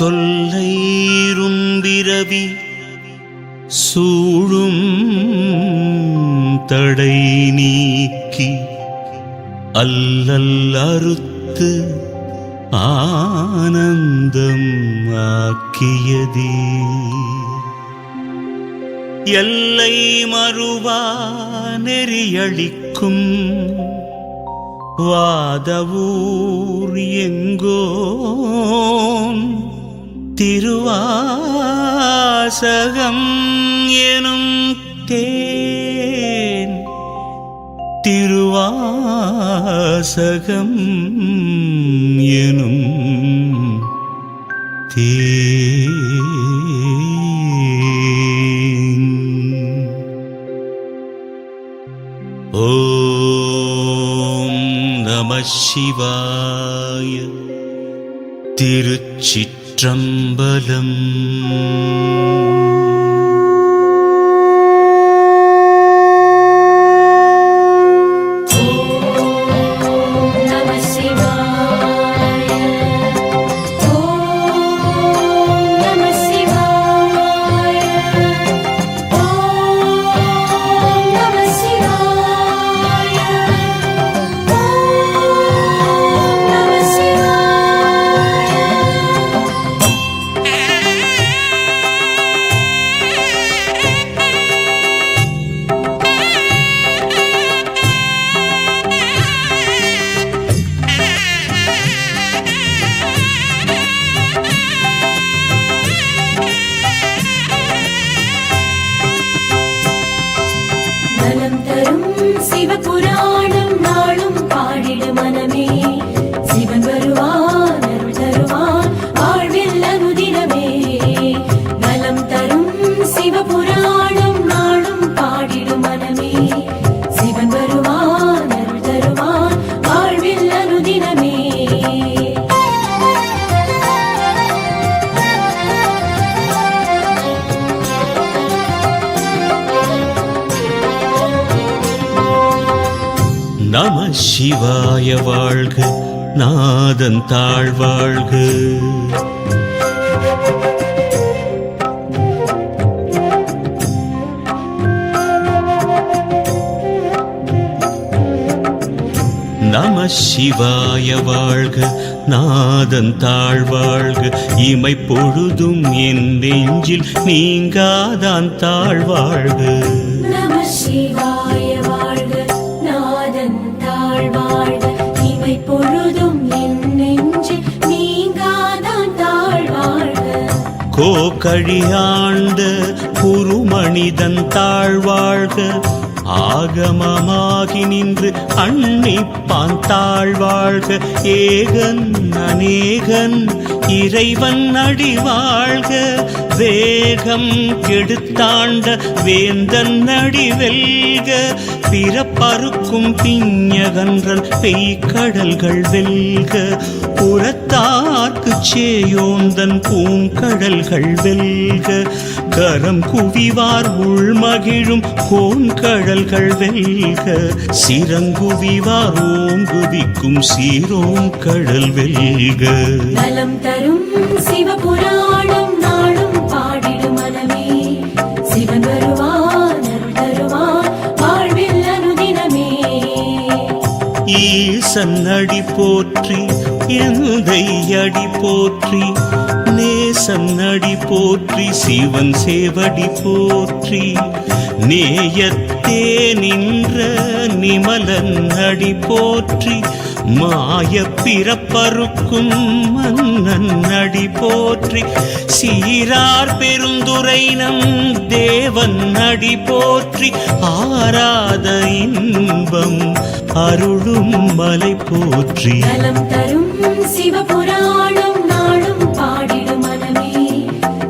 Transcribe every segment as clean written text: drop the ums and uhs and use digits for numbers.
தொல்லைரும்பிரவி சூழும் தடை நீக்கி அல்லல் அறுத்து ஆனந்தம் ஆக்கியதே எல்லை மறுவா நெறியளிக்கும் வாதவூர் எங்கோன் திருவாசகம் எனும் தேன் திருவாசகம் எனும் தேன். ஓம் நம சிவாய. திருச்சிற்றம்பலம். சிவபுராணம் நாளும் பாடிடு மனமே. சிவன் வருவான் அருள் தருவான் வாழ்வில் அனுதினமே. நலம் தரும் சிவபுராணம் நாளும் பாடிடு மனமே. சிவன் வருவான் அருள் தருவான் வாழ்வில் அனுதினமே. நம சிவாய வாழ்க, நாதன் தாழ்வாழ்க. நம சிவாய வாழ்க, நாதன் தாழ்வாழ்க. இமை பொழுதும் என் நெஞ்சில் நீங்காதான் தாழ்வாழ்க. நம சிவாய வாழ்க, நாதன் தாழ்வாழ்க. இமை பொழுதும் என் நெஞ்சில் நீங்காதான் தாழ்வாழ்க. கோகழியாண்ட குருமனிதன் தாழ்வாழ்க. ஆகமமாகி நின்று அன்னிப்பான் தாழ்வாழ்க. ஏகன் அநேகன் இறைவன் அடிவாழ்க. வேகம் கெடுத்தாண்ட வேந்தன் அடிவெல்க. பிறப்பறுக்கும் பிஞகன்றல் பெய்கடல்கள் வெல்க. புறத்தார்க்கு சேயோந்தன் பூங்கடல்கள் வெல்க. கரம் குவிவார் உள்மகிழும் கோன்கடல்கள் வெல்க. சிறங்குவிவார் ஓங்குவிக்கும் சீரோம் கடல் வெல்க. நலம் தரும் சிவபுராணம் நாளும் பாடிடு மனமே. சிவன் வருவான் அருள் தருவான் வாழ்வில் அனுதினமே. ஈசன் அடி போற்றி, எந்தை அடி போற்றி, நேசன் அடி போற்றி, சிவன் சேவடி போற்றி. நேயத்தே நின்ற நிமலன் அடி போற்றி, மாய பிறப்பறுக்கும் மன்னன் அடி போற்றி. சீரார் பெருந்துரை நம் தேவன் அடி போற்றி. ஆராத இன்பம் அருளும் மலை போற்றி. நலம் தரும் சிவபுராணம் நாளும் பாடிடு மனமே.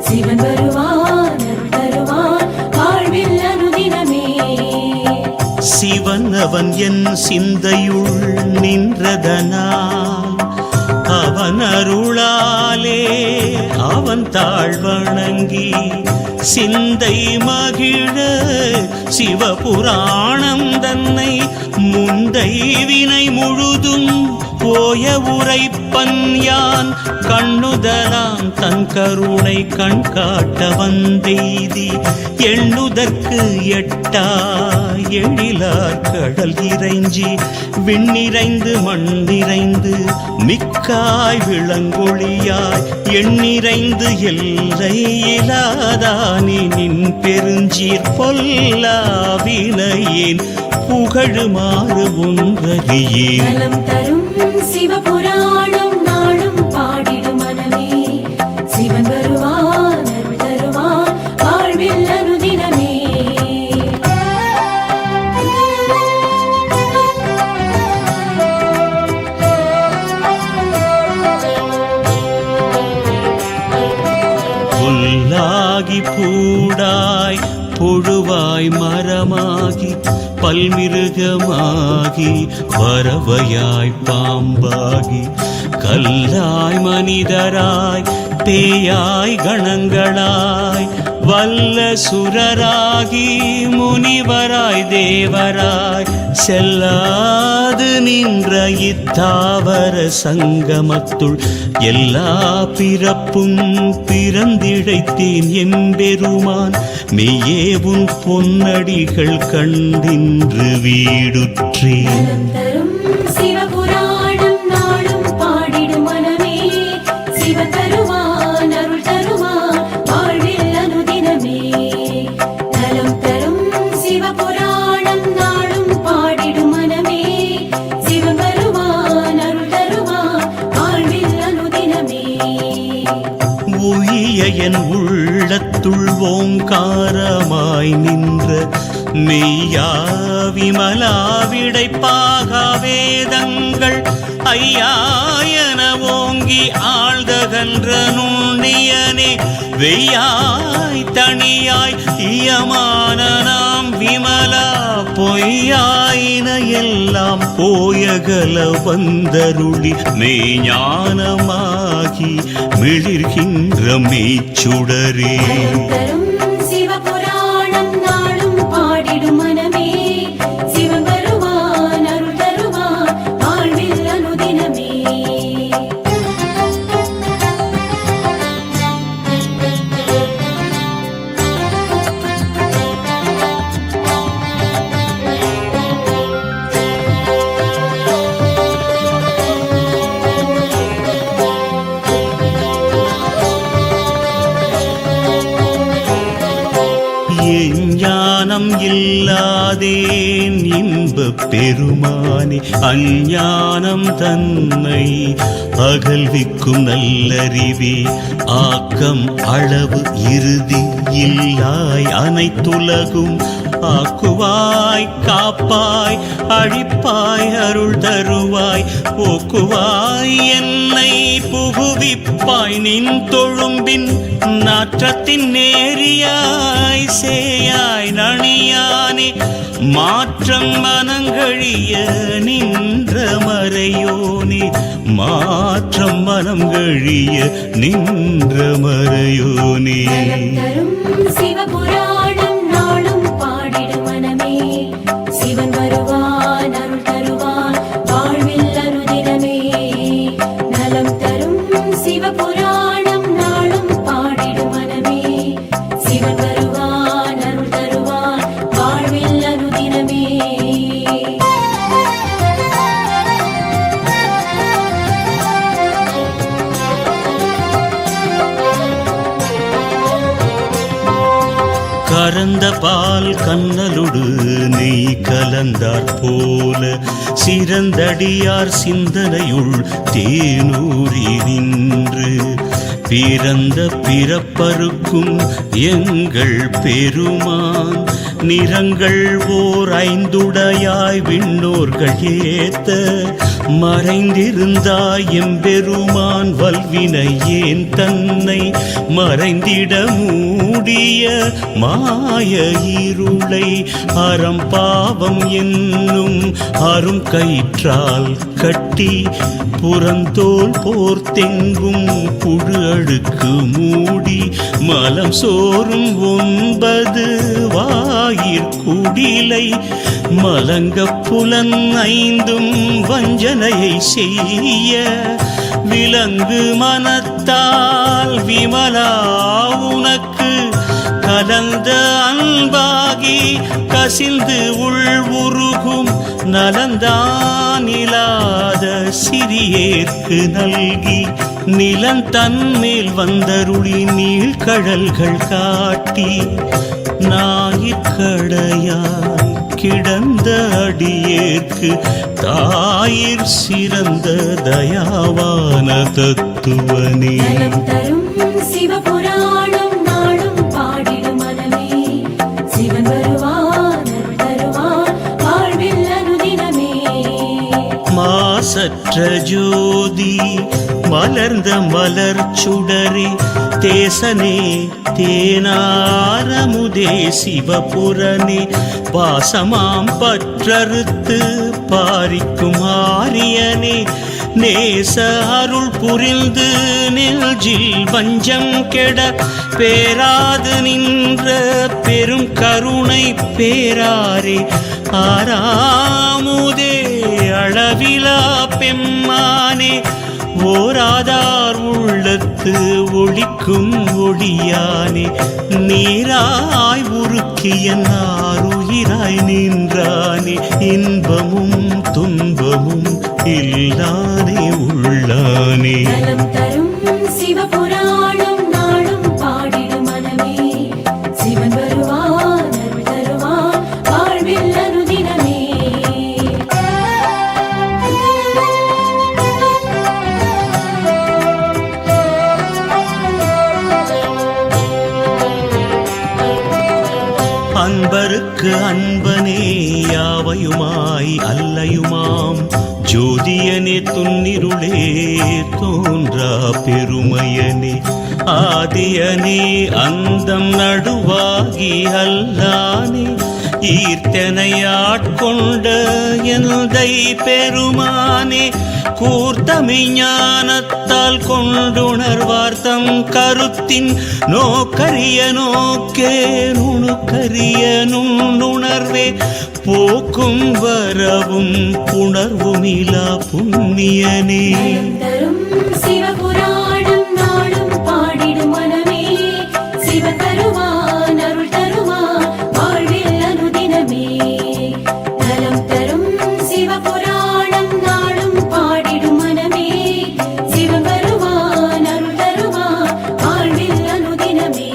சிவன் வருவான் அருள் தருவான் வாழ்வில் அனுதினமே. சிவன் அவன் என் சிந்தையுள் நின்றதனால் அவன் அருளாலே அவன் தாழ்வணங்கி சிந்தை மகிழ சிவபுராணம் தன்னை முந்தை வினை முழுதும் போய உரைப்பன் யான் கண்ணுதலாம் தன் கருணை கண் காட்ட வந்தெய்தி எண்ணுதற்கு எட்டா எழிலார் கடல் இறைஞ்சி விண்ணிறைந்து மண்ணிறைந்து மிக்காய் விளங்கொழியாய் எண்ணிறைந்து எல்லை இலாதானி நின் பெருஞ்சீர் பொல்லாவினையேன் புகழுமாறு ஒன்றறியேன். நலம் தரும் சிவபுராணம் நாளும் பாடிடும் மனமே, சிவன் வருவான் அருள் தருவான் வாழ்வில் அனுதினமே. புல்லாகி பூடாய் புழுவாய் மரமாகி பல்மிருகமாகி பறவையாய் பாம்பாகி கல்லாய் மனிதராய் பேயாய் கணங்களாய் வல்ல சுரராகி முனிவராய் தேவராய் செல்லாது நின்ற இத்தாவர சங்கமத்துள் எல்லா பிறப்பும் பிறந்திழைத்தேன் எம்பெருமான் மெய்யே உன் பொன்னடிகள் கண்டின்று வீடுற்றேன். நலம் தரும் சிவபுராணம் நாளும் பாடிடும் மனமே, சிவன் தருவான் அருள் தருவான் வாழ்வில் அனுதினமே. நலம் தரும் சிவபுராணம் நாளும் பாடிடும் மனமே, சிவன் வருவான் அருள் தருவான் வாழ்வில் அனுதினமே. ஒழிய என் உள்ளத்துள் ஓங்காரமாய் நின்ற மெய்யா விமலா விடைப்பாக வேதங்கள் ஐயாயன ஓங்கி ஆழ்தகன்ற நுண்ணியனே வெய்யாய் தனியாய் இயமான நாம் விமலா பொய்யாயின எல்லாம் போயகல வந்தருளி மெய்ஞானமாகி மிளிர்கின்ற மெய்ச்சுடரே. நலம் தரும் சிவபுராணம் நாளும் பாடிடும் மனமே, சிவன் வருவான் அருள் தருவான் வாழ்வில் அனுதினமே. ஞானம் இல்லாதேன் இன்பப் பெருமானே அஞ்ஞானம் தன்னை அகல்விக்கும் நல்லறிவே ஆக்கம் அளவு இறுதி இல்லாய் அனைத்துலகும் ஆக்குவாய் காப்பாய் அழிப்பாய் அருள் தருவாய் போக்குவாய் என்னை புகுவிப்பாய் நின் தொழும்பின் நாற்றத்தின் நேரியாய் சேயாய் நணியானே மாற்றம் மனங்கழிய நின்ற மறையோனே மாற்றம் மனங்கழிய நின்ற மறையோனே. நலம் தரும் சிவபுராணம் நாளும் பாடிடும் மனமே, சிவன் வருவான் அருள் தருவான் வாழ்வில் அனுதினமே. நலம் தரும் சிவபுராணம் நாளும் பாடிடும் மனமே, சிவன் வருவான் அருள் தருவான் வாழ்வில் அனுதினமே. கறந்த பால் கண்ணலொடு நெய் கலந்தாற் போல சிறந்தடியார் சிந்தனையுள் தேனூரி நின்று பிறந்த பிறப்பருக்கும் எங்கள் பெருமான் நிறங்கள் ஓர் ஐந்துடையாய் விண்ணோர்கள் ஏத்த மறைந்திருந்தாய் எம்பெருமான் வல்வினை ஏன் தன்னை மறைந்திட மூடிய மாய இருளை அறம்பாவம் என்னும் அரும் கயிற்றால் கட்டி புறந்தோல் போர்த்தெங்கும் புழு அழுக்கு மூடி மலம் சோறும் 9 வாயிற்குடிலை மலங்க புலன் 5 வஞ்சனையை செய்ய விலங்கு மனத்தால் விமலா உனக்கு கலந்த அன்பாகி கசிந்து உள்வுருகும் நலந்தானிலாத சிறியேற்கு நல்கி நிலந்தன்மேல் வந்தருளி நீழ்கடல்கள் காட்டி ஞாயிற்கடையாய் கிடந்த அடியேற்கு தாயிற் சிறந்த தயாவான தத்துவனே. நலம் தரும் சிவபுராணம் நாளும் பாடிடும் மனமே சிவன் வருவான் அருள் தருவான் வாழ்வில் அனுதினமே. மாசற்ற ஜோதி மலர்ந்த மலர் சுடரே தேசனே தேனாரமுதே சிவபுரனே பாசமாம் பற்றறுத்து பாரிக்கும் ஆரியனே நேச அருள் புரிந்து நெஞ்சில் வஞ்சம் கெட பேராது நின்ற பெரும் கருணை பேராரே ஆராமுதே அளவிலா பெம்மானே ஓராதார் உள்ளத்து ஒளிக்கும் ஒளியானே நீராய் உருக்கிய நாருயிராய் நின்றானே இன்பமும் துன்பமும் இல்லானே உள்ளானே. நலம் தரும் சிவபுராணம் நாளும் பாடிடும் மனமே சிவன் வருவான் அருள் தருவான் வாழ்வில் அனுதினமே. அன்பருக்கு அன்பனே யாவையுமாய் அல்லையுமாம் ஜோதியனே துன்னிருளே தோன்றா பெருமையனே ஆதியனே அந்தம் நடுவாகி அல்லானே ஈர்த்தனை ஆட்கொண்ட எந்தை பெருமானே கூர்த்தமை ஞானத்தால் கொண்டுணர்வார்த்தம் கருத்தின் நோக்கரிய நோக்கே நுணுக்கரிய நுண்ணுணர்வே போக்கும் வரவும் புணர்வுமிலா புண்ணியனே. நலம் தரும் சிவபுராணம் நாளும் பாடிடும் மனமே சிவன் தருவான் அருள் தருவான் வாழ்வில் அனுதினமே. நலம் தரும் சிவபுராணம் நாளும் பாடிடும் மனமே சிவன் வருவான் அருள் தருவான் வாழ்வில் அனுதினமே.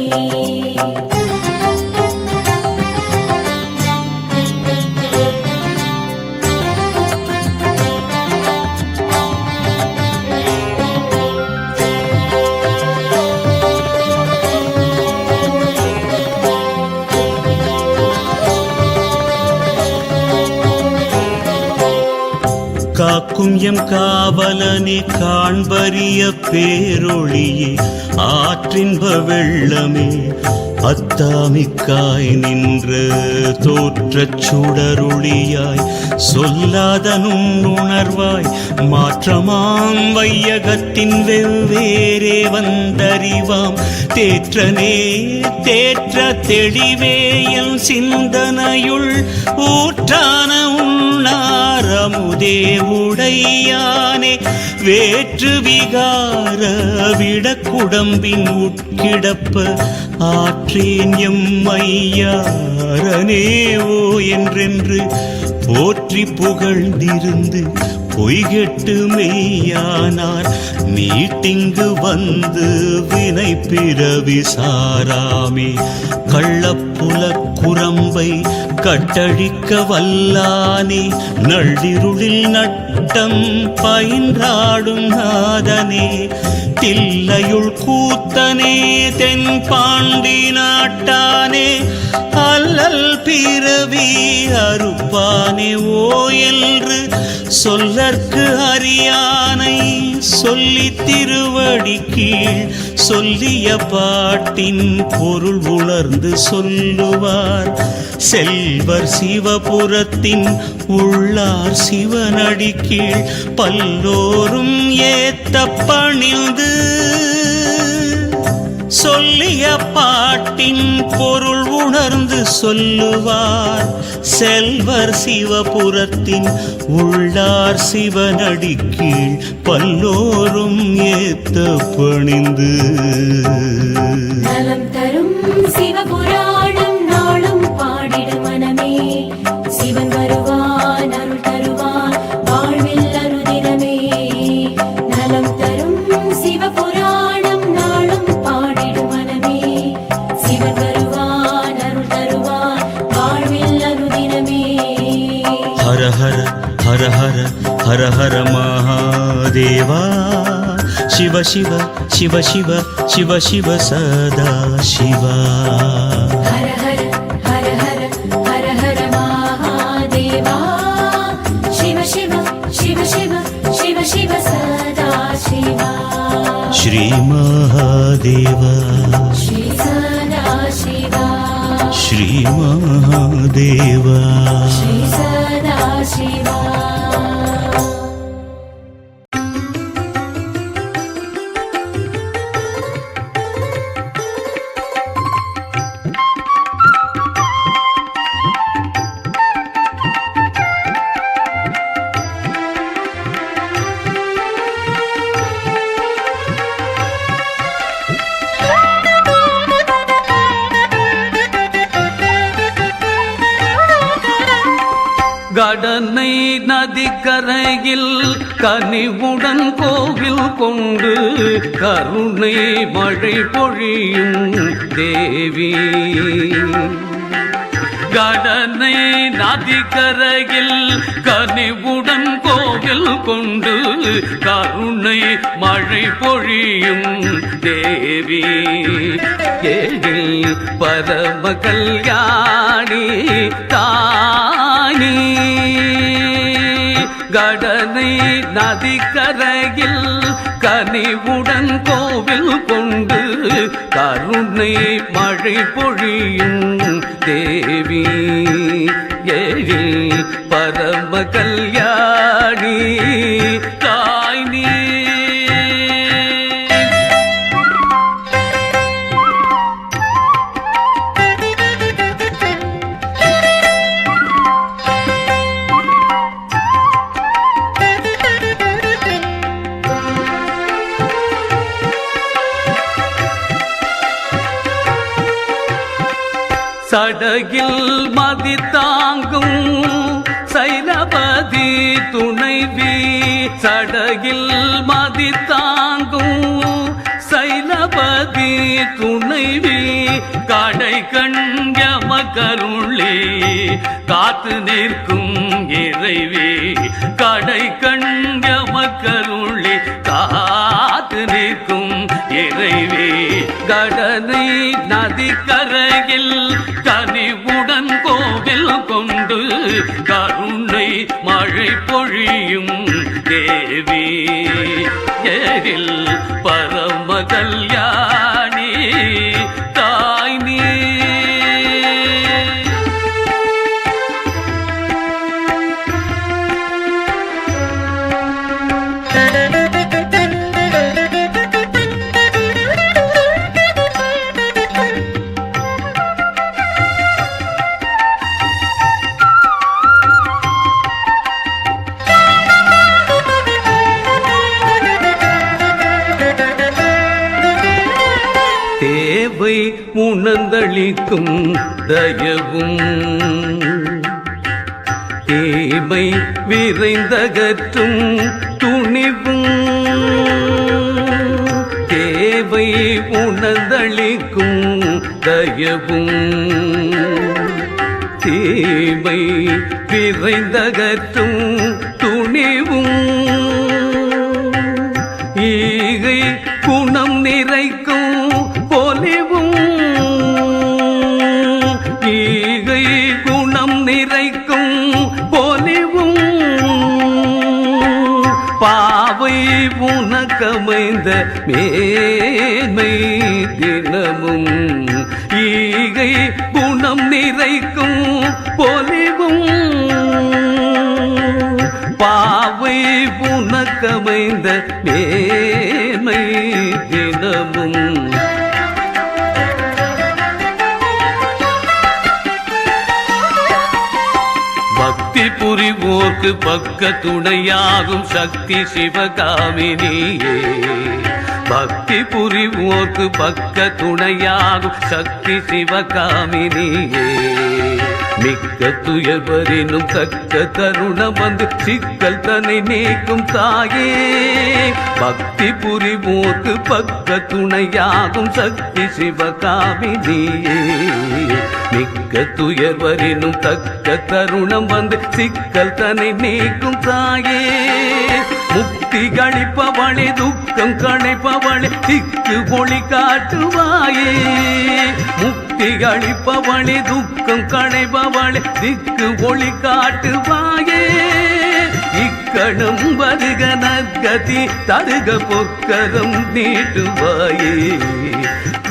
காக்கும் எம் காவலனே காண்பரிய பேரொளியே ஆற்றின்ப வெள்ளமே அத்தாமிக்காய் நின்ற தோற்றச் சுடரொளியாய் சொல்லாத நுண்ணுணர்வாய் மாற்றமாம் வையகத்தின் வெவ்வேறே வந்தறிவாம் தேற்றனே தேற்ற தெளிவே என் சிந்தனையுள் ஊற்றான உண்ணாரமுதே உடையானே வேற்று விகார விடக்குடம்பின் உட்கிடப்ப ஆற்றேன் எம் ஐயாரனே ஓ என்றென்று போற்றி புகழ்ந்திருந்து பொய்கெட்டு மெய்யானார் மீட்டிங்கு வந்து வினை பிறவி சாராமே கள்ளப்புல குரம்பை கட்டழிக்க வல்லானே நள்ளிருளில் நட்டம் பயின்றாடும் நாதனே தில்லையுள் கூத்தனே தென் பாண்டி நாட்டானே அல்லல் பிறவி அறுப்பானே ஓ என்று சொல்லற்கு அறியானை சொல்லி திருவடி கீழ் சொல்லிய பாட்டின் பொருள் உணர்ந்து சொல்லுவார் செல்வர் சிவபுரத்தின் உள்ளார் சிவனடி கீழ் பல்லோரும் ஏத்த பணிந்து சொல்லிய பாட்டின் பொருள் உணர்ந்து சொல்லுவார் செல்வர் சிவபுரத்தின் உள்ளார் சிவனடி கீழ் பல்லோரும் ஏத்த பணிந்து. நலம் தரும் சிவபுராணம் நாளும் பாடிடு மனமே, சிவன் வருவான் அருள் தருவான் வாழ்வில் அனுதினமே. நலம் தரும் சிவபுராணம் நாளும் பாடிடு மனமே, சிவன் வருவான் அருள் தருவான் வாழ்வில் அனுதினமே. ஹர ஹர ஹர ஹர ஹர ஹர மகாதேவா, சிவ சிவ சிவ சிவ சிவ சிவ சதா சிவா. ஹர ஹர ஹர ஹர ஹர ஹர மகாதேவா, சிவ சிவ சிவ சிவ சிவ சிவ சதா சிவா. ஸ்ரீ மகாதேவா, ஸ்ரீ சதா சிவா, ஸ்ரீ மகாதேவா, ஸ்ரீ சதா சிவா. கடனை நதிக்கரையில் கனிவுடன் கோவில் கொண்டு கருணை மழை பொழியும் தேவி. கடனை நதிக்கரையில் கனிவுடன் கோவில் கொண்டு கருணை மழை பொழியும் தேவி. ஏழில் பரம கல்யாணி தானி. கடனை நதிக்கரையில் கனிவுடன் கோவில் கொண்டு கருணை மழை பொழியும் தேவி. ஏழில் பரம கல்யாணி தாய் நீ. சடகில் மதி தாங்கும் சைலபதி துணைவி. சடகில் மதி தாங்கும் சைலபதி துணைவி. கடை கண்யம கருளே காத்து நிற்கும் இறைவி. கடை கண்யம கருளே காத்து நிற்கும் இறைவி. கடனை நதிக்கரையில் கனிவுடன் கோவில் கொண்டு கருணை மழை பொழியும் தேவி. ஏரில் பரம கல்யாணி தாய் நீ. தேவை உணர்ந்தளிக்கும் தயவும் தீமை விரைந்தகற்றும் துணிவும். தேவை உணர்ந்தளிக்கும் தயவும் தீமை விரைந்தகற்றும் துணிவும். ஈகை குணம் நிறைக்கும் பொலிவும். ஈகை குணம் நிறைக்கும் பொலிவும். பாவை உனக்கமைந்த மேன்மை தினமும். ஈகை குணம் நிறைக்கும் பொலிவும். பாவை உனக்கமைந்த மேன்மை தினமும். புரிவோர்க்கு பக்க துணையாகும் சக்தி சிவகாமினியே. பக்தி புரிவோர்க்கு பக்க துணையாகும் சக்தி சிவகாமினியே. மிக்க துயர்வரினும் தக்க தருணம் வந்து சிக்கல் தன்னை நீக்கும் தாயே. பக்தி புரிவோர்க்கு பக்க துணையாகும் சக்தி சிவகாமினியே. மிக்க துயர்வரினும் தக்க தருணம் வந்து சிக்கல் தன்னை நீக்கும் தாயே. முக்தி கழிப்பவளே துக்கம் களைப்பவளே திக்கு ஒளி காட்டுவாயே. முக்தி அளிப்பவளே துக்கம் களைபவளே திக்கு ஒளி காட்டுவாயே. இக்கணம் வருக நற்கதி தருக பொற்கரம் நீட்டுவாயே.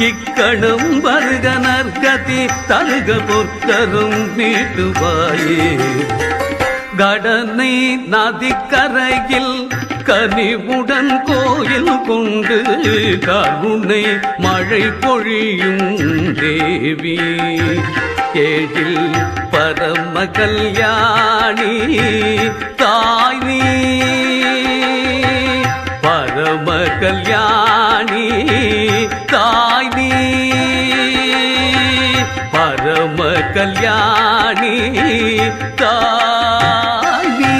இக்கணம் வருக நற்கதி தருக பொற்கரம் நீட்டுவாயே. கடனை நதிக்கரையில் கனிவுடன் கோயில் கொண்டு கருணை மழை பொழியும் தேவி. ஏழில் பரம கல்யாணி தாய் நீ. பரம கல்யாணி தாய் நீ. பரம கல்யாணி தாய் நீ.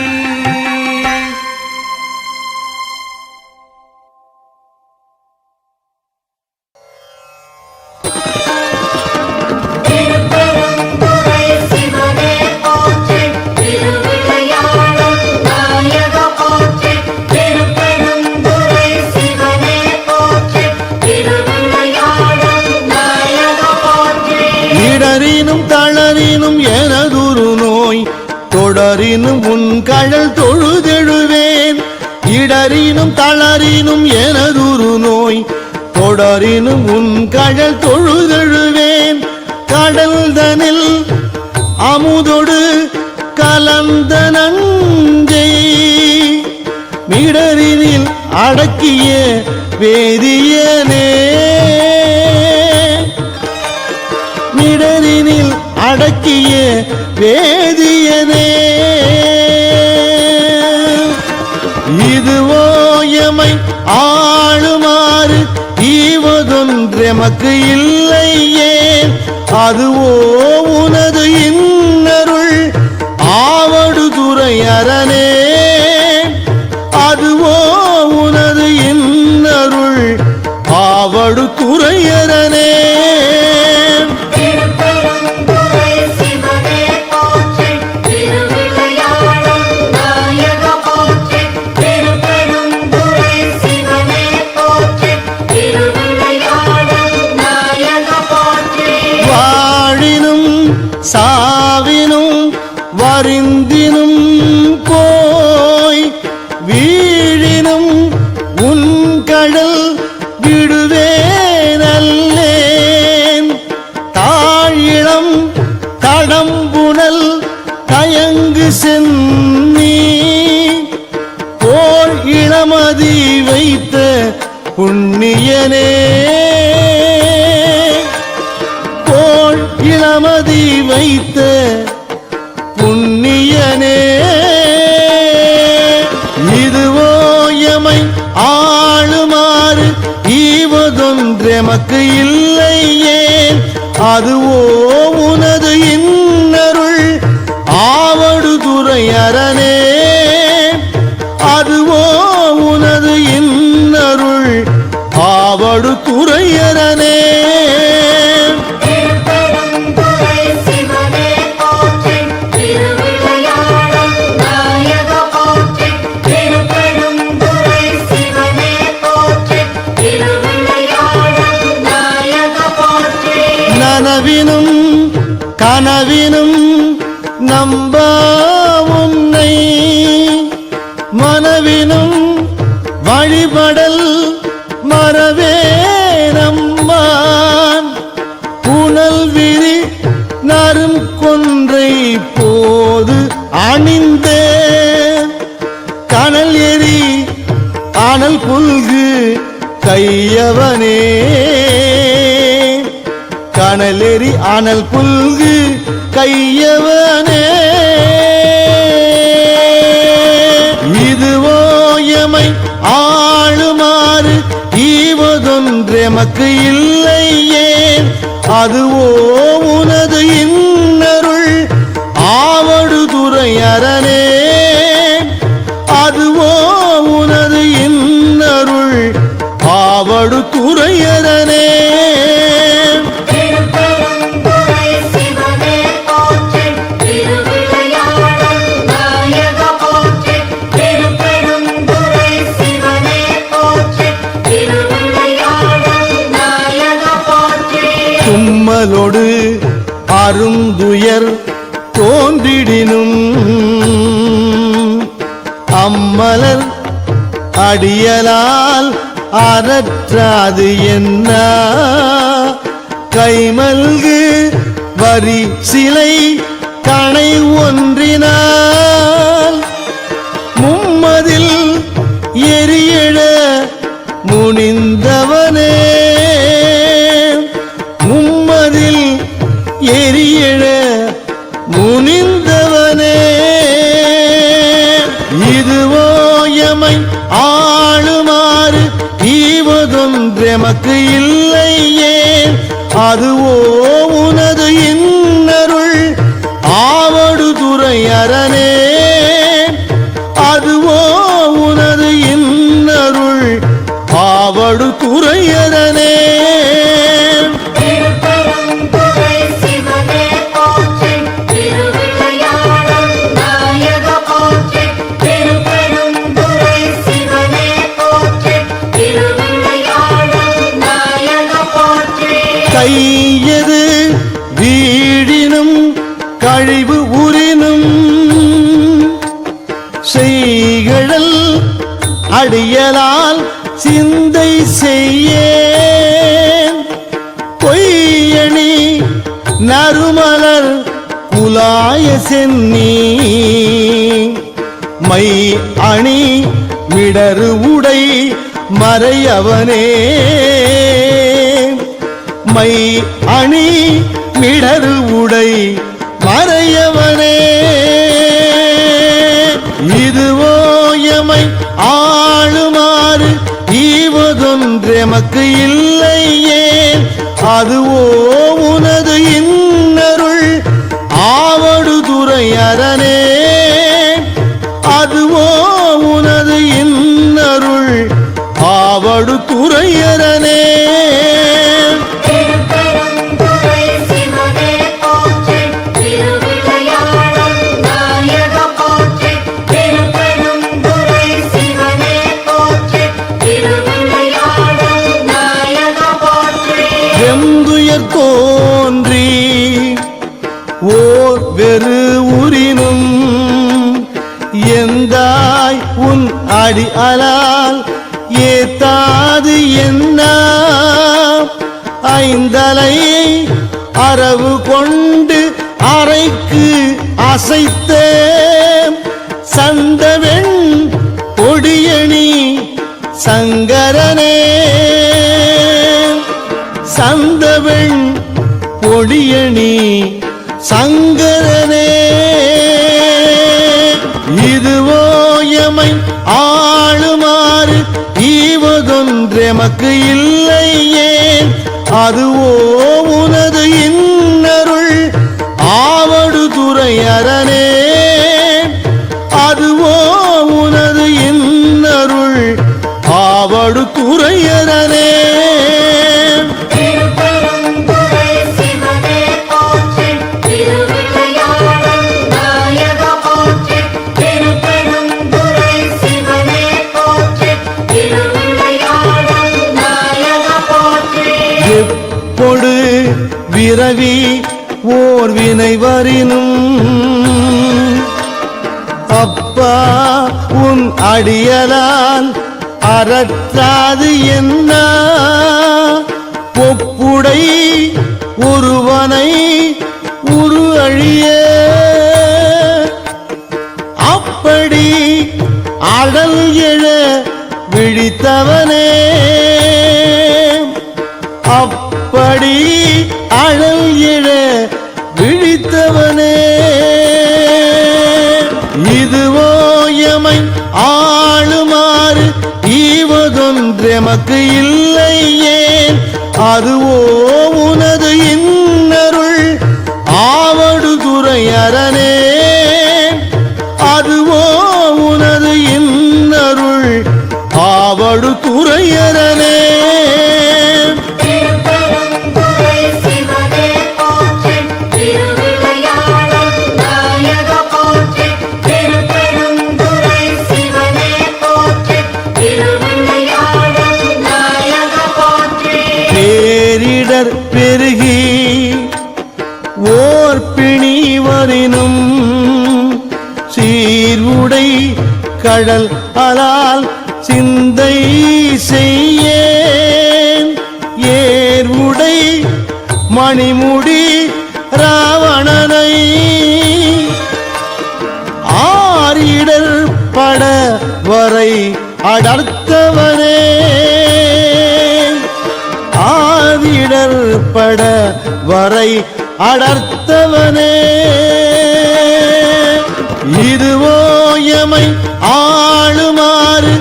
தளரினும் எனதுரு நோய் தொடரினும் உன் கழல் தொழுதெழுவேன். இடரினும் தளரினும் எனதுரு நோய் தொடரினும் உன் கழல் தொழுதெழுவேன். கடல்தனில் அமுதொடு கலந்த நஞ்சை மிடரினில் அடக்கிய வேதியனே. மிடரினில் அடக்கிய வேதியனே. இதுவோ எமை ஆளுமாறு ஈவதொன்றெமக்கு இல்லையே. அதுவோ உனது இன்னருள் ஆவடுதுறை அரணே. அதுவோ உனது இன்னருள் ஆவடுதுறை அரணே. சாவினும் வரிந்தினும் போய் வீழினும் உன் கடல் விடுவேனல்லேன். தாழிளம் தடம்புணல் தயங்கு சென்னி போல் இளமதி வைத்த புண்ணியனே. இளமதி வைத்த புண்ணியனே. இதுவோ எமை ஆளுமாறு ஈவதொன்றெமக்கு இல்லையே. அதுவோ உனது இன்னருள் ஆவடுதுறை அரணே. அதுவோ உனது இன்னருள் ஆவடுதுறை அரணே. நனவினும் கனவினும் நம்ப உன்னை மனவினும் வழிபடல் மறவே நம்மான். புனல் விரி நரும் கொன்றை போது அணிந்த கனல் எரி அனல் புல்கு கையவனே. கனலெறி அனல் புல்கு கையவனே. எமக்கு இல்லையே அதுவோ உனது இன்னருள் ஆவடுதுறை அரணே அதுவோ உனது இன்னருள் ஆவடுதுறை அரணே திருப்பெருந்துறை சிவனே போற்றி திருவிளையாடல் நாயக போற்றி திருப்பெருந்துறை சிவனே போற்றி திருவிளையாடல் நாயக போற்றி தும்மலோடு அருந்துயர் தோன்றிடினும் அம்மலர் அடியலால் அறற்றாது என்ன கைமல்கு வரி சிலை கணை ஒன்றினால் மும்மதில் எரியெழ முனிந்தவனே மும்மதில் எரியெழ முனிந்தவனே இதுவோ எமை ஆளுமாறு ஈவதொன்றெமக்கு இல்லையே அதுவோ உனது இன்னருள் ஆவடுதுறை அரணே அதுவோ உனது இன்னருள் ஆவடுதுறை அரணே திருப்பெருந்துறை சிவனே போற்றி திருவிளையாடல் நாயக போற்றி திருப்பெருந்துறை சிவனே போற்றி திருவிளையாடல் நாயக போற்றி கையது வீடினும் கழிவு உரினும் செய்கழல் அடியலால் சிந்தை செய்யேன் பொய்யணி நறுமலர் குலாய சென்னி மை அணி மிடரு உடை மறையவனே மை அணி மிடரு உடை மறையவனே இதுவோ எமை ஆளுமாறு ஈவதொன்றெமக்கு இல்லையே அதுவோ உனது இன்னருள் ஆவடுதுறை அரணே அதுவோ உனது இன்னருள் ஆவடுதுறை அரணே திருப்பெருந்துறை சிவனே போற்றி திருவிளையாடல் நாயக போற்றி திருப்பெருந்துறை சிவனே போற்றி திருவிளையாடல் நாயக போற்றி வெந்துயர் தோன்றி ஓர் வெறு உரினும் எந்தாய் உன் அடி அலால் ஏத்தாது என்ன ஐந்தலை அரவு கொண்டு அறைக்கு அசைத்த சந்தவெண் கொடியணி சங்கரனே சந்தவெண் கொடியணி சங்கரனே இதுவோ எமை ஆளுமாறு ஈவதொன்றெமக்கு இல்லையே அதுவோ உனது இன்னருள் ஆவடுதுறை அரணே அதுவோ உனது இன்னருள் ஆவடுதுறை அரணே திருப்பெருந்துறை சிவனே போற்றி திருவிளையாடல் நாயக போற்றி திருப்பெருந்துறை சிவனே போற்றி திருவிளையாடல் நாயக போற்றி எப்பொடு விரவி ஓர் வினை வரினும் அப்பா உன் அடியலால் அறற்றாது என்ன பொப்புடை ஒருவனை உரு அழிய அப்படி அடல் எழ விழித்தவனே அப்படி அழல் எழ விழித்தவனே இதுவோ எமை ஆளுமாறு ஈவதொன்றே ஒன்றெமக்கு இல்லை ஏன் அதுவோ உனது இன்னருள் ஆவடுதுறை அரணே அதுவோ உனது இன்னருள் ஆவடுதுறை அரணே திருப்பெருந்துறை சிவனே போற்றி திருவிளையாடல் நாயக போற்றி திருப்பெருந்துறை சிவனே போற்றி திருவிளையாடல் நாயக போற்றி பேரிடர் பெருகி ஓர் பிணி வரினும் சீர்வுடை கடல் அலால் சிந்தை செய்யேன் ஏர்வுடை மணிமுடி ராவணனை ஆரிடர் பட வரை அடர்த்தவனே ஆதிடர் பட வரை அடர்த்தவனே இதுவோ எமை ஆளுமாறு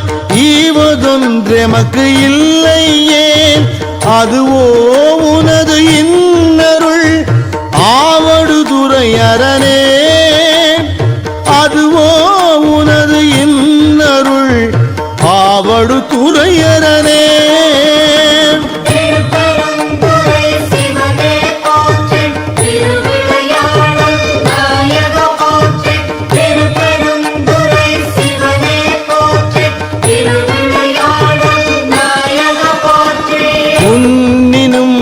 ஈவதொன்றெமக்கு இல்லை ஏன் அதுவோ உனது இன்னருள் ஆவடுதுறை அரணே அதுவோ உனது இன்னருள் ஆவடுதுறை அரணே திருப்பெருந்துறை சிவனே போற்றி திருவிளையாடல் நாயக போற்றி திருப்பெருந்துறை சிவனே போற்றி திருவிளையாடல் நாயக போற்றி உன்னினும்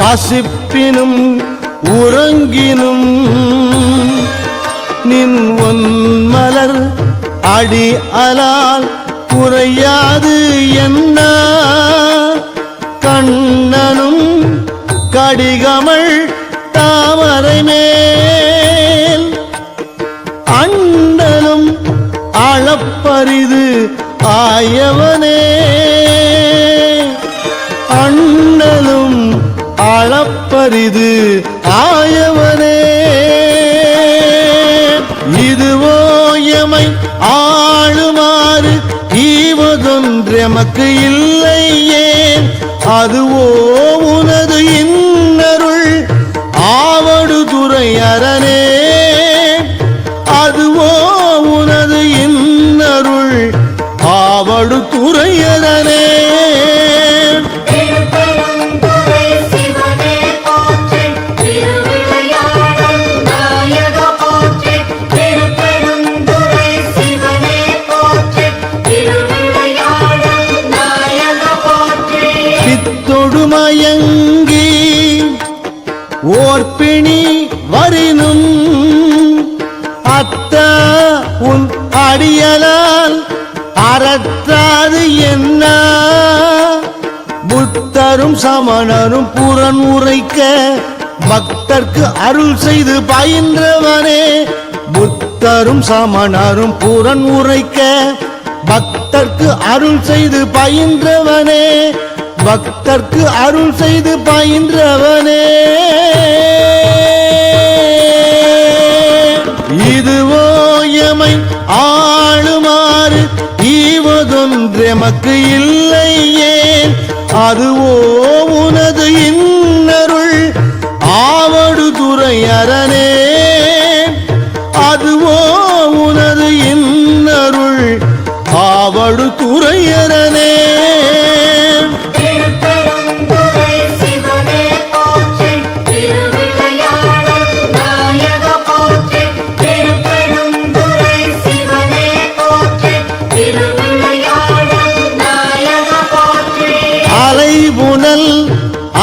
பசிப்பினும் உறங்கினும் நின் ஒன்மலர் அடி அலால் குறையாது என்ன கண்ணனும் கடிகமள் தாமரை மேல் அண்ணலும் அளப்பரிது ஆயவனே அண்ணலும் அளப்பரிது ஆயவனே இதுவோ எமை ஆளுமாறு ஈவதொன்றெமக்கு இல்லை ஏன் அதுவோ உனது இன்னருள் ஆவடுதுறை அரணே அதுவோ உனது இன்னருள் ஆவடுதுறை அரணே திருப்பெருந்துறை சிவனே போற்றி திருவிளையாடல் நாயக போற்றி திருப்பெருந்துறை சிவனே போற்றி திருவிளையாடல் நாயக போற்றி சித்தொடுமயங்கி ஓர்பிணி வரினும் அத்த உன் அடியலால் அறத்தாது என்ன புத்தரும் சமணரும் புறன் உரைக்க பக்தர்க்கு அருள் செய்து பயின்றவனே புத்தரும் சமணரும் புறன் உரைக்க பக்தர்க்கு அருள் செய்து பயின்றவனே பக்தர்க்கு அருள் செய்து பயின்றவனே இதுவோ எமை ஆளுமாறு ஈவதொன்றெமக்கு இல்லை ஏன் அதுவோ உனது இன்னருள் ஆவடுதுறை அரணே அதுவோ உனது இன்னருள் ஆவடுதுறை அரணே திருப்பெருந்துறை சிவனே போற்றி திருவிளையாடல் நாயக போற்றி திருப்பெருந்துறை சிவனே போற்றி திருவிளையாடல் நாயக போற்றி அலைபுனல்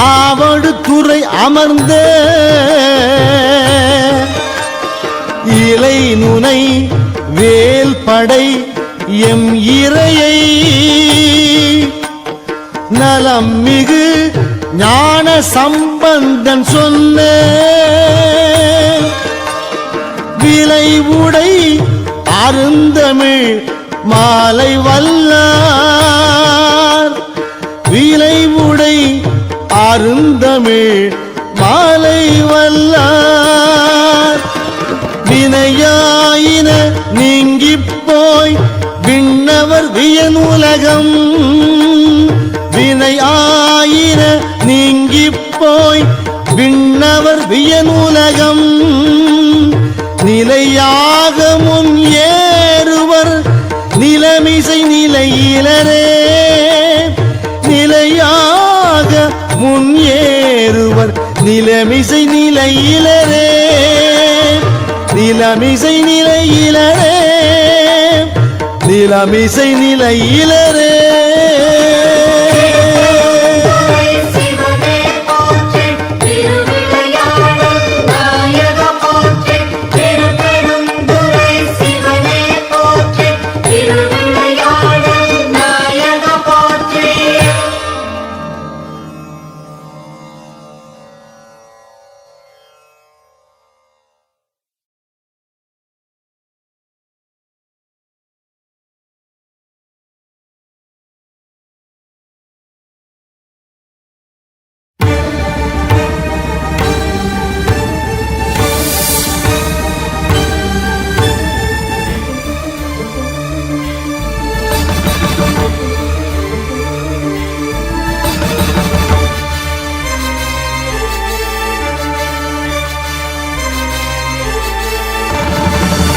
ஆவடுதுறை அமர்ந்த இலை நுனை வேல் படை எம் இறையை நலம் மிகு ஞான சம்பந்தன் சொன்ன விலை உடை அருந்தமிழ் மாலை வல்லார் விலை உடை அருந்தமிழ் மாலை வல்லார் வினையாயின நீங்கிப் போய் விண்ணவர் வியனுலகம் நின்றவர் வியநூலகம் நிலையாக முன் ஏறுவர் நிலமிசை நிலையிலரே நிலையாக முன் ஏறுவர் நிலமிசை நிலையிலரே நிலமிசை நிலையிலரே நிலமிசை நிலையிலரே சிவனே போற்றி திருவிளையாடல் நாயக போற்றி திருப்பெருந்துறை சிவனே போற்றி திருவிளையாடல் நாயக போற்றி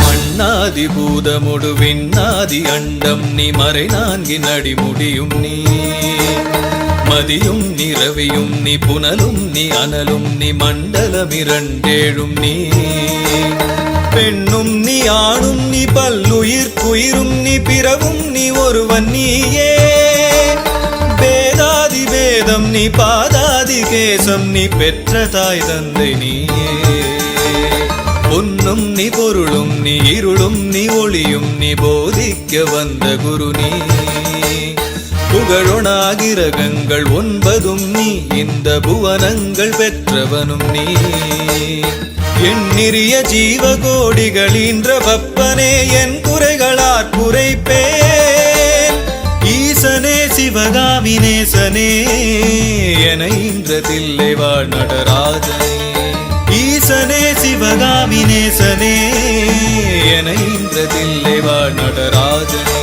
மண்ணாதி பூதமுடு விண்ணாதி அண்டம் நீ மறை நான்கின் அடிமுடியும் நீ மதியும் நீ ரவியும் நீ புனலும் நீ அனலும் நீ மண்டலம் இரண்டேழும் நீ பெண்ணும் நீ ஆணும் நீ பல்லுயிர் குயிரும் நீ பிறவும் நீ ஒருவன் நீயே வேதாதி வேதம் நீ பாதாதி கேசம் நீ பெற்ற தாய் தந்தை நீயே பொன்னும் நீ பொருளும் நீ இருளும் நீ ஒளியும் நீ போதிக்க வந்த குரு நீ புகழொணாகிரகங்கள் 9 நீ இந்த புவனங்கள் பெற்றவனும் நீ எண்ணிறிய ஜீவகோடிகளீன்ற வப்பனே என் குறைகளாற் குறைப்பேன் ஈசனே சிவகாமி நேசனே என இன்றதில்லை வாழ் நடராஜனே ஈசனே சிவகாமி நேசனே என இன்றதில்லை வாழ் நடராஜனே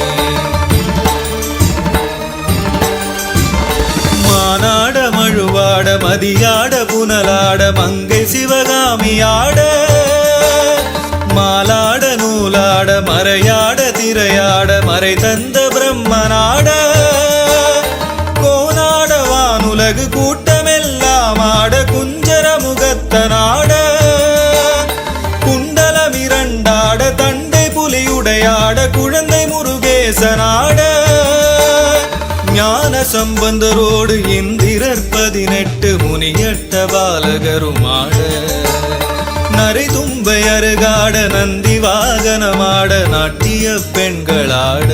மானாட மழுவாட மதியாட புனலாட மங்கை சிவகாமியாட மாலாட நூலாட மறையாட திரையாட மறை தந்த பிரம்மனாட கோனாட வானுலகு கூட்டமெல்லாம் ஆட குஞ்சர முகத்தனாட குண்டலம் இரண்டாட தண்டை புலியுடையாட குழந்தை முருகேசனாட ஞான சம்பந்தரோடு இந்திரர் 18 முனியட்ட பாலகருமாட நரை தும்பை அருகாட நந்தி வாகனமாட நாட்டிய பெண்களாட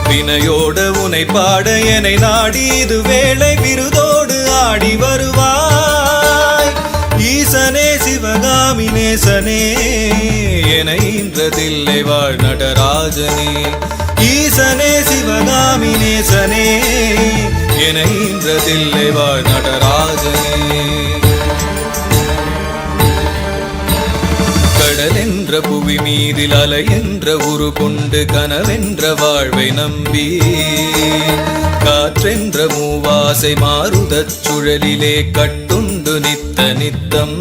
வினையோட உனை பாட எனை நாடி இது வேளை விருதோடு ஆடி வருவாய் ஈசனே சிவகாமி நேசனே என இன்றதில்லை வாழ் நடராஜனே ஈசனே சிவகாமி நேசனே என இன்றதில்லை வாழ் நடராஜனே கடல் என்ற புவி மீதில் அலை என்ற உரு கொண்டு கனவென்ற வாழ்வை நம்பி காற்றென்ற மூவாசை மாறுதச் சுழலிலே கட்டுண்டு நித்த நித்தம்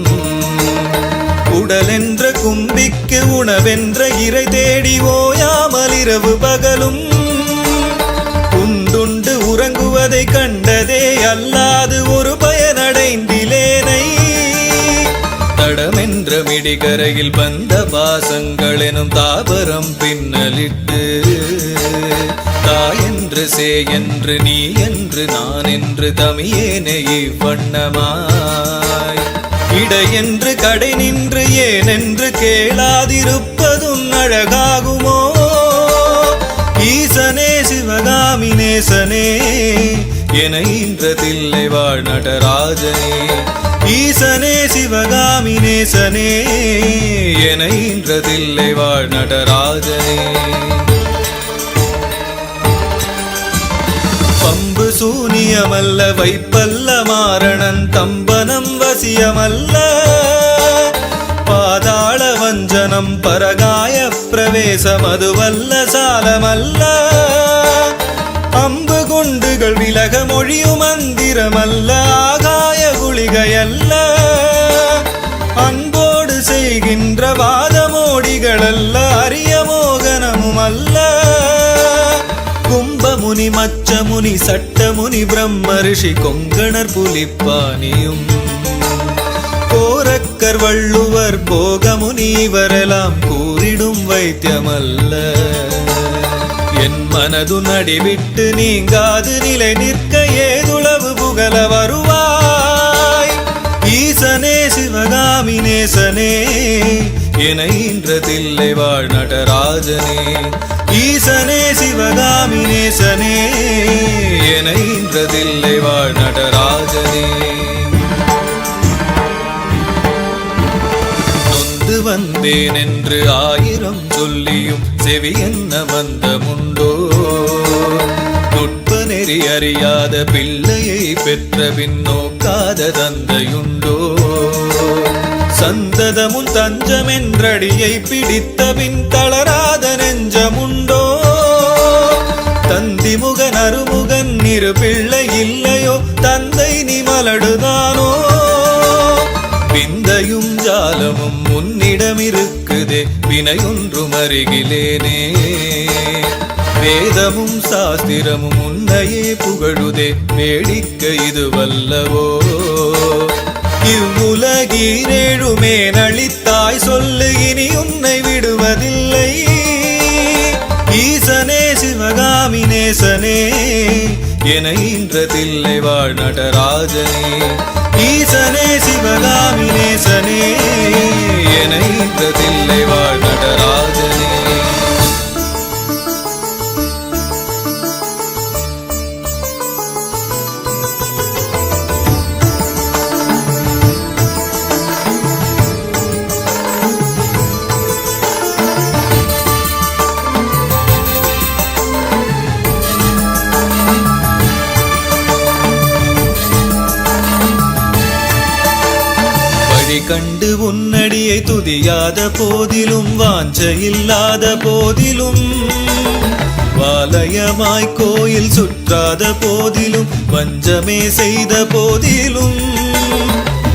உடல் என்ற கும்பிக்கு உணவென்ற இறை தேடி ஓயாமல் இரவு பகலும் உண்டுண்டு உறங்குவதை கண்டதே அல்லாது ஒரு பயனடைந்திலேனை தடமென்ற மிடிகரையில் வந்த பாசங்கள் எனும் தாபரம் பின்னலிட்டு தாயென்று சே என்று நீ என்று நான் என்று தமியேனே இவ்வண்ணமாய் இடையென்று கடை நின்று ஏனென்று கேளாதிருப்பதும் அழகாகுமோ ஈசனே சிவகாமி நேசனே என இன்றதில்லை வாழ் நடராஜனே ஈசனே சிவகாமி நேசனே என இன்றதில்லை வாழ் நடராஜனே பம்பு சூனியமல்ல வைப்பல்ல மாரணன் தம்பனம் வசியமல்ல பாதாள வஞ்சனம் பரகாய பிரவேசம் அதுவல்ல சாலமல்ல அம்பு குண்டுகள் விலக மொழியும் மந்திரமல்ல ஆகாய குள குளிகையல்ல, அன்போடு செய்கின்ற வாதமோடிகளல்ல, அரிய மோகனமும் அல்ல. கும்பமுனி மச்சமுனி சட்டமுனி பிரம்ம ரிஷி கொங்கணர் புலிப்பானியும் கோரக்கர் வள்ளுவர் போகமுனி இவரெல்லாம் கூறிடும் வைத்தியமல்ல. என் மனது நடிவிட்டு நீங்காது நிலை நிற்க ஏதுளவு புகழ வருவாய். ஈசனே சிவகாமி நேசனே என இன்றதில்லை வாழ் நடராஜனே. ஈசனே சிவகாமி நேசனே என இன்றதில்லை வாழ் நடராஜனே. நொந்து வந்தேன் என்று ஆயிரம் சொல்லியும் செவி என்ன வந்தமுண்டோ. நுட்ப நெறி அறியாத பிள்ளையை பெற்ற பின் நோக்காத தந்தையுண்டோ. சந்ததமுன் தஞ்சமென்றடியை பிடித்த பின் தளராத நெஞ்சமுண்டோ. தந்திமுகன் அருமுகன் இரு பிள்ளை இல்லையோ, தந்தை நீ மலடுதானோ. விந்தையும் ஜாலமும் உன்னிடம் இருக்குதே, வினையொன்றும் அருகிலேனே. வேதமும் சாஸ்திரமும் உன்னையே புகழுதே, வேடிக்கை இது வல்லவோ. இவ்வுலகீரேழுமே நளித்தாய் சொல்லு, இனி உன்னை விடுவதில்லை. ஈசனே சிவகாமி நேசனே என இன்றதில்லை வாழ் நடராஜனே. ஈசனே சிவகாமி நேசனே என இன்றதில்லை வாழ் நடராஜனே. கண்டு உன்னடியை துதியாத போதிலும், வாஞ்சையில்லாத போதிலும், வாலயமாய் கோயில் சுற்றாத போதிலும், வஞ்சமே செய்த போதிலும்,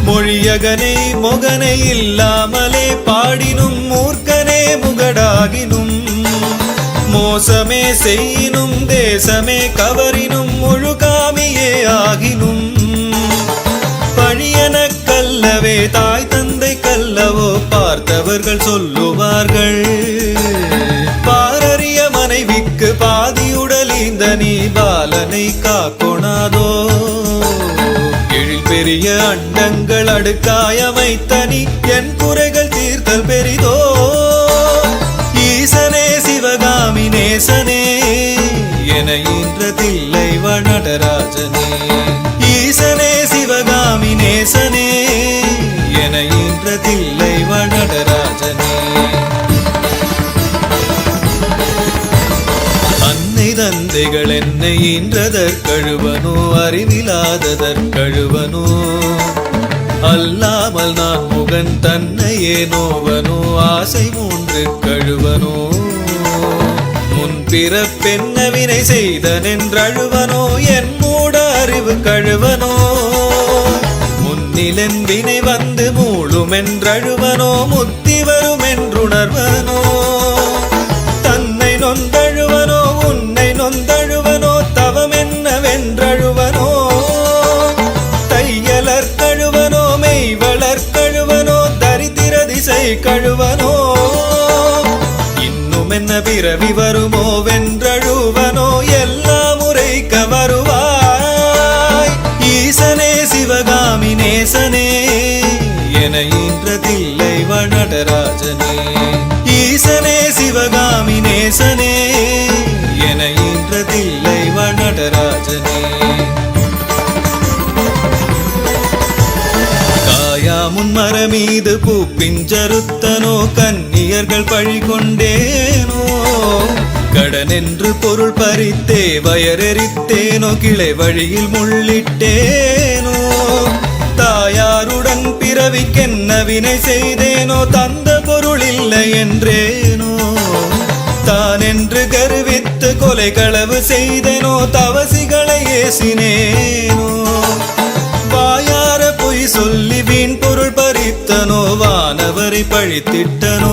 மொழியகனை மொகனை இல்லாமலே பாடினும், மூர்க்கனே முகடாகினும், மோசமே செய்யினும், தேசமே கவரினும், முழுகாமியே ஆகினும், பழியன கல்லவே தாய் தந்தை கல்லவோ பார்த்தவர்கள் சொல்லுவார்கள். பாரறிய மனைவிக்கு பாதியுடல் இந்த நீ பாலனை காக்கொணாதோ. எழில் பெரிய அண்டங்கள் அடுக்காயமைத்த நீ என் குறைகள் தீர்த்தல் பெரிதோ. ஈசனே சிவகாமி நேசனே என இன்றதில்லை வாழ் நடராஜனே. ஈசனே சிவகாமி நேசனே என இன்றதில்லை வாழ் நடராஜனே. அன்னை தந்தைகள் என்னை ஈன்றதற்கழுவனோ, அறிவிலாததற்கழுவனோ. அல்லாமல் நான் முகன் தன்னையே நோவனோ, ஆசை மூன்று கழுவனோ. முன்பிறப்பென்ன வினை செய்தனென்றழுவனோ, என் மூட அறிவு கழுவனோ. முன்னிலன் வினை வந்து மூழுமென்றழுவனோ, முத்தி வருமென்றுணர்வனோ. தன்னை நொந்தழுவனோ, உன்னை நொந்தழுவனோ, தவமென்னவென்றழுவனோ. தையலர் கழுவனோ, மெய்வளர் கழுவனோ, தரித்திர திசை கழுவனோ. இன்னும் என்ன பிறவி வருமோ வென்றழுவனோ, எல்லா முறைக்க வருவாய். ஈசனே சிவகாமி நேசனே என இன்றதில்லை வாழ் நடராஜனே. ஈசனே சிவகாமி நேசனே என இன்றதில்லை வாழ் நடராஜனே. காயாமுன் மரமீது பூப்பிஞ்சருத்தனோ, கன்னியர்கள் பழி கொண்டேனோ. கடனென்று பொருள் பறித்தே வயரெறித்தேனோ, கிளை வழியில் முள்ளிட்டேனோ. தாயாருடன் பிறவிக்கென்ன வினை செய்தேனோ, தந்த பொருள் இல்லை என்றேனோ. தானென்று கருவித்து கொலை களவு செய்தேனோ, தவசிகளை ஏசினேனோ. வாயார பொய் வழி சொல்லி வீண் பொருள் பறித்தனோ வானவரை பழித்திட்டனோ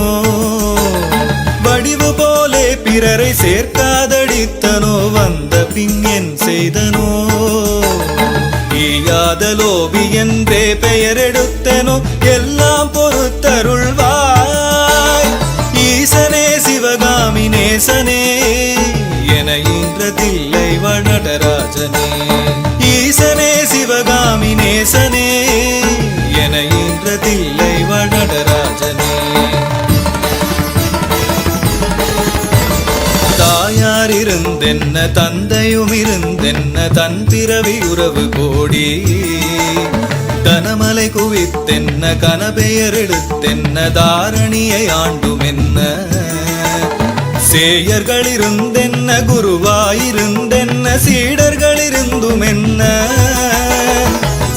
வடிவு போலே பிறரை சேர்க்காதடித்தனோ வந்த பின் என் செய்தனோ ஈயாத லோபி என்றே பெயர் எடுத்தனோ எல்லாம் பொறுத்தருள்வாய் ஈசனே சிவகாமி நேசனே என ஈன்றதில்லை நடராஜனே ஈசனே சிவகாமி நேசனே என ஈன்றதில்லை நடராஜனே தாயார் இருந்தென்ன தந்தையும் இருந்தென்ன தன் பிறவி உறவு கோடி தனமலை குவித்தென்ன கனபெயர் எடுத்தென்ன தாரணியை ஆண்டும் என்ன சேயர்கள் இருந்தென்ன குருவாயிருந்தென்ன சீடர்கள் இருந்தும் என்ன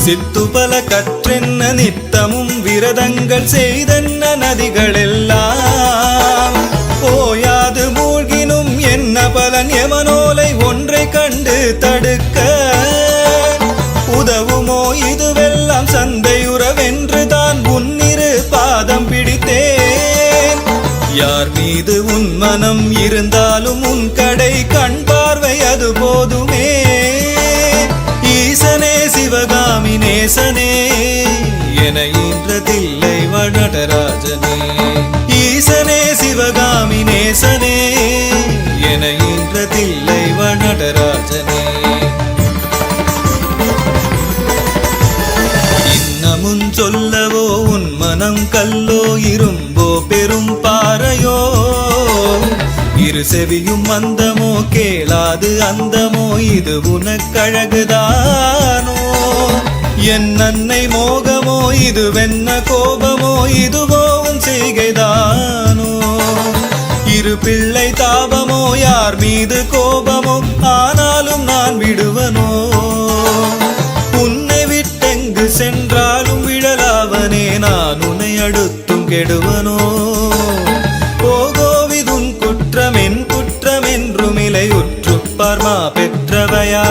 சித்து பல கற்றென்ன நித்தமும் விரதங்கள் செய்தென்ன நதிகளெல்லாம் ஓயாது மூழ்கினும் என்ன பலன் எமனோலை ஒன்றை கண்டு தடுக்க உதவுமோ இதுவெல்லாம் சந்தையுறவென்று தான் உன்னிரு பாதம் பிடித்தேன் யார் மீது உன் மனம் இருந்தாலும் உன் கடை கண் பார்வை அது போதுமே ஈசனே சிவகாமி நேசனே என ஈன்றதில்லை நடராஜனே ஈசனே சிவகாமி நேசனே என ஈன்றதில்லை நடராஜனே இன்னமும் சொல்லவோ உன் மனம் கல்லோ இரும்போ பெரும் பாறையோ இரு செவியும் அந்தமோ கேளாது அந்தமோ இது உனக்கழகுதானோ என் அன்னை மோகமோ இது வெண்ண கோபமோ இதுவோ உன் செய்கைதானோ இரு பிள்ளை தாபமோ யார் மீது கோபமோ ஆனாலும் நான் விடுவனோ உன்னை விட்டெங்கு சென்றாலும் விழலாவனே நான் உன்னை அடுத்தும் கெடுவனோ போகோவிதுன் குற்றமென் குற்றமென்றுமிலை உற்றுப்பார்மா பெற்றவையா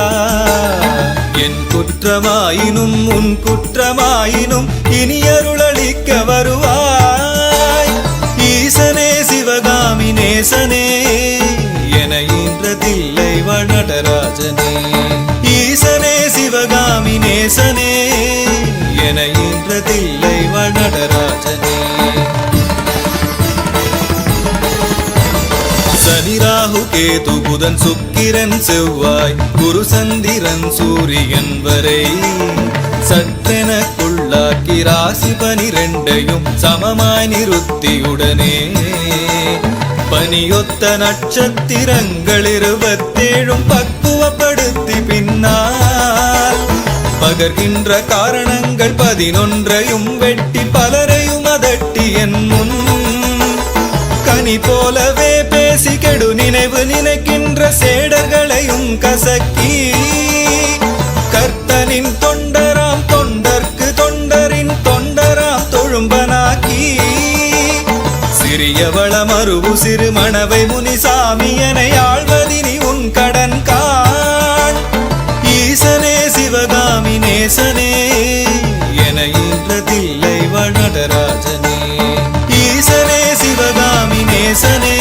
என் குற்றமாயினும் உன் குற்றமாயினும் இனி அருளளிக்க வருவாய் ஈசனே சிவகாமி நேசனே என ஈன்றதில்லை நடராஜனே ஈசனே சிவகாமி நேசனே என ஈன்றதில்லை நடராஜனே சனி ராகு கேது புதன் சுக்கிரன் செவ்வாய் குரு சந்திரன் சூரியன் வரை சற்றெனக்குள்ளாக்கி ராசி 12 சமமாய் நிறுத்தியுடனே பனியொத்த நட்சத்திரங்கள் 27 பக்குவப்படுத்தி பின்னால் பகர்கின்ற காரணங்கள் 11 வெட்டி பலரையும் அதட்டி என் முன் கனி போலவே பேசி கெடு நினைவு நினைக்கின்ற சேடர்களையும் கசக்கி கர்த்தனின் தொண்டராம் தொண்டர்க்கு தொண்டரின் தொண்டராம் தொழும்பனாக்கி சிறியவள மறுவு சிறு மணவை முனிசாமியனை ஆழ்வதினி உன் கடன் காண் ஈசனே சிவகாமி நேசனே என ஈன்றதில்லை நடராஜனே ஈசனே சிவகாமி நேசனே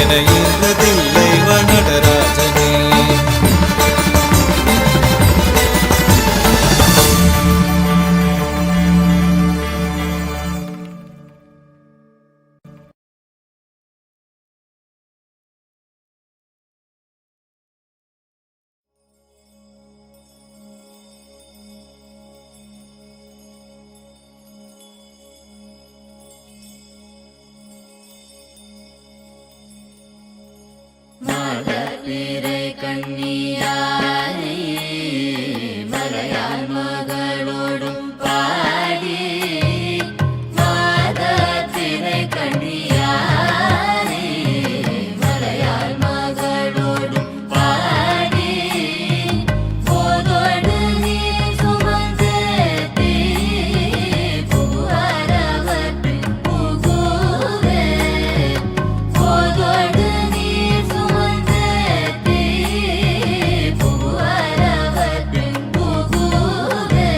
என ஈன்றதில்லை நடராஜனே மலர்பிறை கண்ணியானே மலையாள் மகளோடும் பாடி மாதத்திரை கண்ணியானே மலையாள் மகளோடும் பாடி போதோடு நீ சுமந்தேத்தி புகுவாரவற்று புகுவே போதோடு புகுவே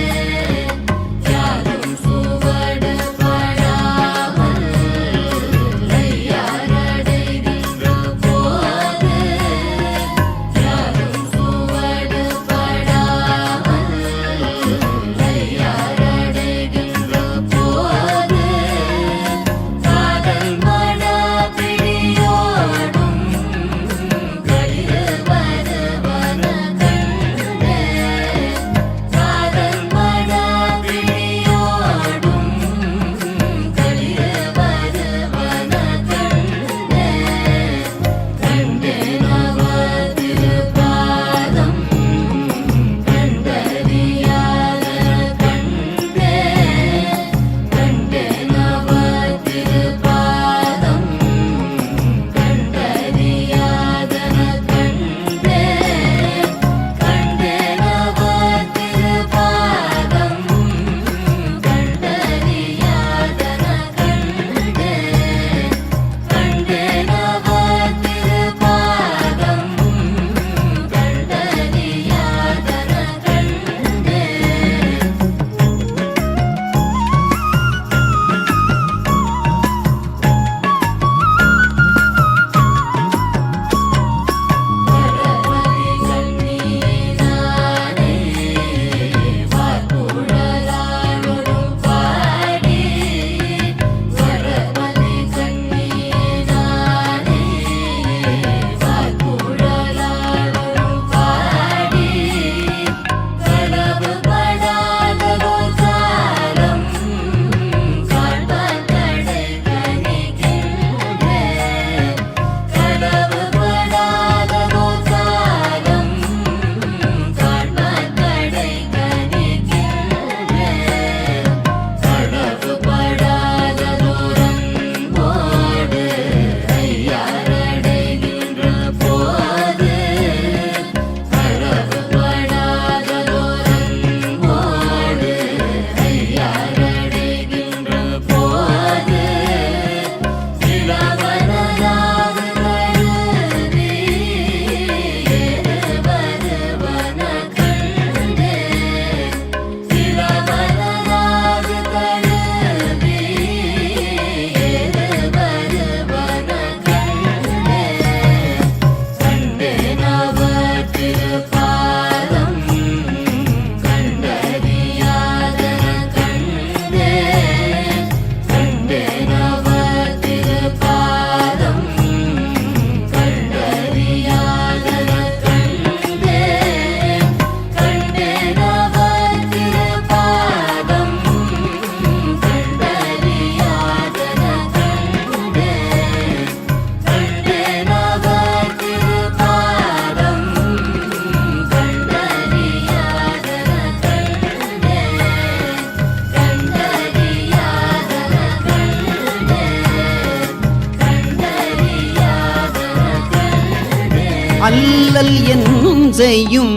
அல்லல் என் செய்யும்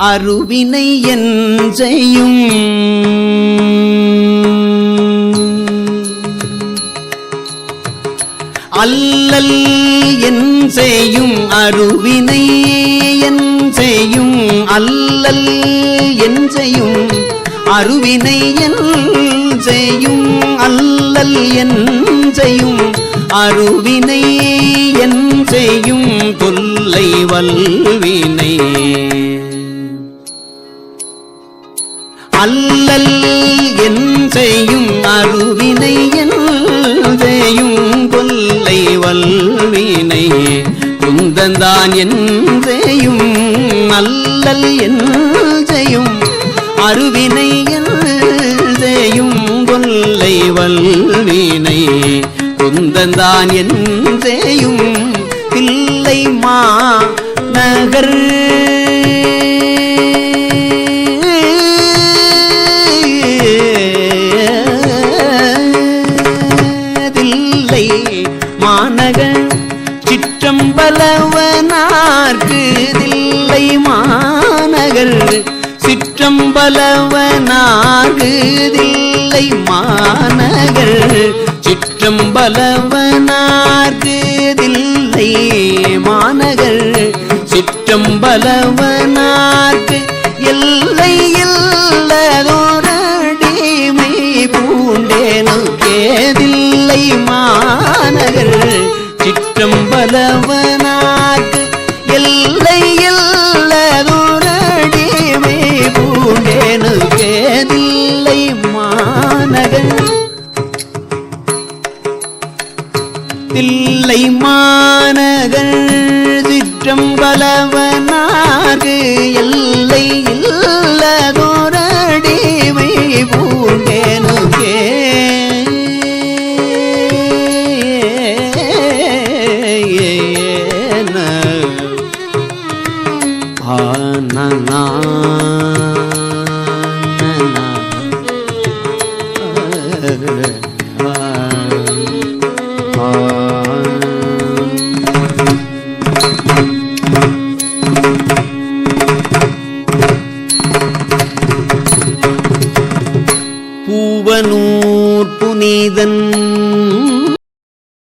அருவினை என் செய்யும் அல்லல் என் செய்யும் அருவினை என் செய்யும் அல்லல் என் செய்யும் அருவினை என் செய்யும் அல்லல் என் செய்யும் அருவினை என் செய்யும் தொல்லை வல்வினை அல்லல் என் செய்யும் அருவினை என் செய்யும் கொல்லை வல்வினை குந்தந்தான் என் செய்யும் அல்லல் என் செய்யும் அருவினை என் செய்யும் கொல்லை வல்வினை குந்தந்தான் என் செய்யும் தில்லை மா நகர் மாநகர் சிற்றம்பலவனார்க்கு தில்லை மாநகர் சிற்றம்பலவனார்க்கு தில்லை மாநகர் சிற்றம்பலவனார்க்கு தில்லை மாநகர் சிற்றம்பலவனார்க்கு எல்லை இல்லதோரடிமை பூண்டேனுக்கே தில்லை மாநகர் சிற்றம்பலவனார்க்கு எல்லை இல்லதோரடிமை பூண்டேனுக்கே தில்லை மாநகர் தில்லை மாநகர் சிற்றம்பலவனார்க்கு எல்லை இல்லதோரடிமை பூண்டேனுக்கே பூவனூர் புனிதன்